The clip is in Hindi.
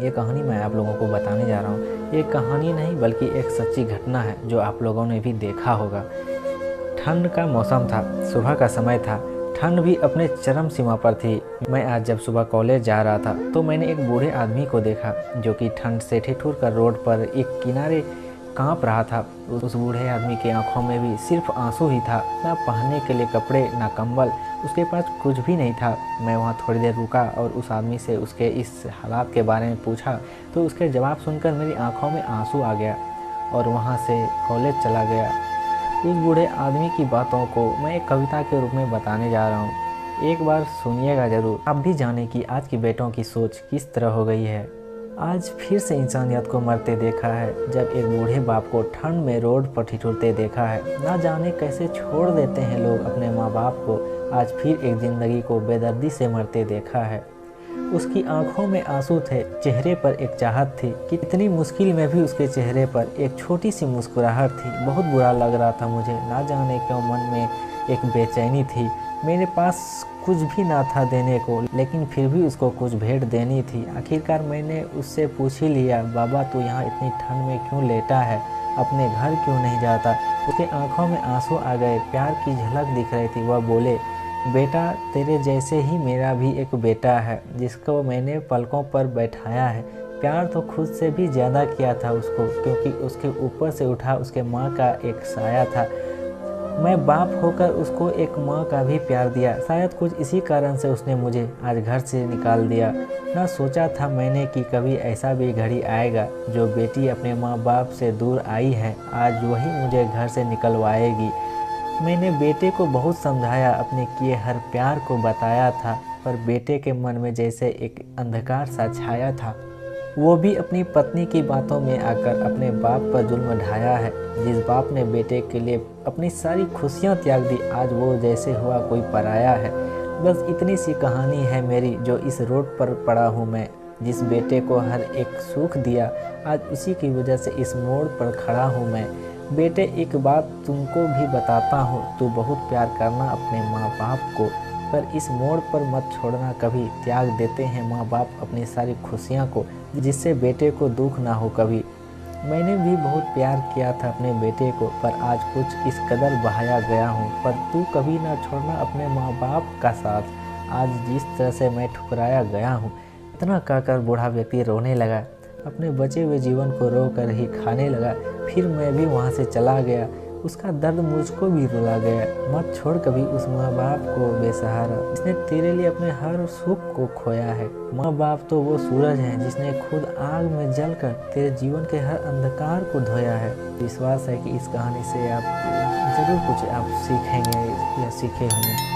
ये कहानी मैं आप लोगों को बताने जा रहा हूँ। ये कहानी नहीं बल्कि एक सच्ची घटना है जो आप लोगों ने भी देखा होगा। ठंड का मौसम था, सुबह का समय था, ठंड भी अपने चरम सीमा पर थी। मैं आज जब सुबह कॉलेज जा रहा था तो मैंने एक बूढ़े आदमी को देखा जो कि ठंड से ठिठुर कर रोड पर एक किनारे कांप रहा था। उस बूढ़े आदमी की आंखों में भी सिर्फ आंसू ही था, ना पहनने के लिए कपड़े ना कंबल, उसके पास कुछ भी नहीं था। मैं वहाँ थोड़ी देर रुका और उस आदमी से उसके इस हालात के बारे में पूछा तो उसके जवाब सुनकर मेरी आंखों में आंसू आ गया और वहाँ से कॉलेज चला गया। उस बूढ़े आदमी की बातों को मैं एक कविता के रूप में बताने जा रहा हूँ, एक बार सुनिएगा ज़रूर। आप भी जाने कि आज की बेटों की सोच किस तरह हो गई है। आज फिर से इंसानियत को मरते देखा है, जब एक बूढ़े बाप को ठंड में रोड पर ठिठुरते देखा है। ना जाने कैसे छोड़ देते हैं लोग अपने माँ बाप को। आज फिर एक ज़िंदगी को बेदर्दी से मरते देखा है। उसकी आंखों में आंसू थे, चेहरे पर एक चाहत थी कि इतनी मुश्किल में भी उसके चेहरे पर एक छोटी सी मुस्कुराहट थी। बहुत बुरा लग रहा था मुझे, ना जाने क्यों मन में एक बेचैनी थी। मेरे पास कुछ भी ना था देने को, लेकिन फिर भी उसको कुछ भेंट देनी थी। आखिरकार मैंने उससे पूछ ही लिया, बाबा तू यहाँ इतनी ठंड में क्यों लेटा है, अपने घर क्यों नहीं जाता। उसके आंखों में आंसू आ गए, प्यार की झलक दिख रही थी। वह बोले, बेटा तेरे जैसे ही मेरा भी एक बेटा है जिसको मैंने पलकों पर बैठाया है। प्यार तो खुद से भी ज़्यादा किया था उसको, क्योंकि उसके ऊपर से उठा उसके माँ का एक साया था। मैं बाप होकर उसको एक माँ का भी प्यार दिया। शायद कुछ इसी कारण से उसने मुझे आज घर से निकाल दिया। ना सोचा था मैंने कि कभी ऐसा भी घड़ी आएगा जो बेटी अपने माँ बाप से दूर आई है, आज वही मुझे घर से निकलवाएगी। मैंने बेटे को बहुत समझाया, अपने किए हर प्यार को बताया था, पर बेटे के मन में जैसे एक अंधकार सा छाया था। वो भी अपनी पत्नी की बातों में आकर अपने बाप पर जुल्म ढाया है। जिस बाप ने बेटे के लिए अपनी सारी खुशियां त्याग दी, आज वो जैसे हुआ कोई पराया है। बस इतनी सी कहानी है मेरी, जो इस रोड पर पड़ा हूँ मैं। जिस बेटे को हर एक सुख दिया, आज उसी की वजह से इस मोड़ पर खड़ा हूँ मैं। बेटे एक बात तुमको भी बताता हूँ, तू बहुत प्यार करना अपने माँ बाप को, पर इस मोड़ पर मत छोड़ना कभी। त्याग देते हैं माँ बाप अपनी सारी खुशियाँ को, जिससे बेटे को दुख ना हो कभी। मैंने भी बहुत प्यार किया था अपने बेटे को, पर आज कुछ इस कदर बहाया गया हूँ। पर तू कभी ना छोड़ना अपने माँ बाप का साथ, आज जिस तरह से मैं ठुकराया गया हूँ। इतना कहकर बूढ़ा व्यक्ति रोने लगा, अपने बचे हुए जीवन को रो कर ही खाने लगा। फिर मैं भी वहाँ से चला गया, उसका दर्द मुझको भी रुला गया। मत छोड़ कभी उस माँ बाप को बेसहारा, जिसने तेरे लिए अपने हर सुख को खोया है। माँ बाप तो वो सूरज है जिसने खुद आग में जलकर तेरे जीवन के हर अंधकार को धोया है। विश्वास है कि इस कहानी से आप ज़रूर कुछ आप सीखेंगे या सीखे होंगे।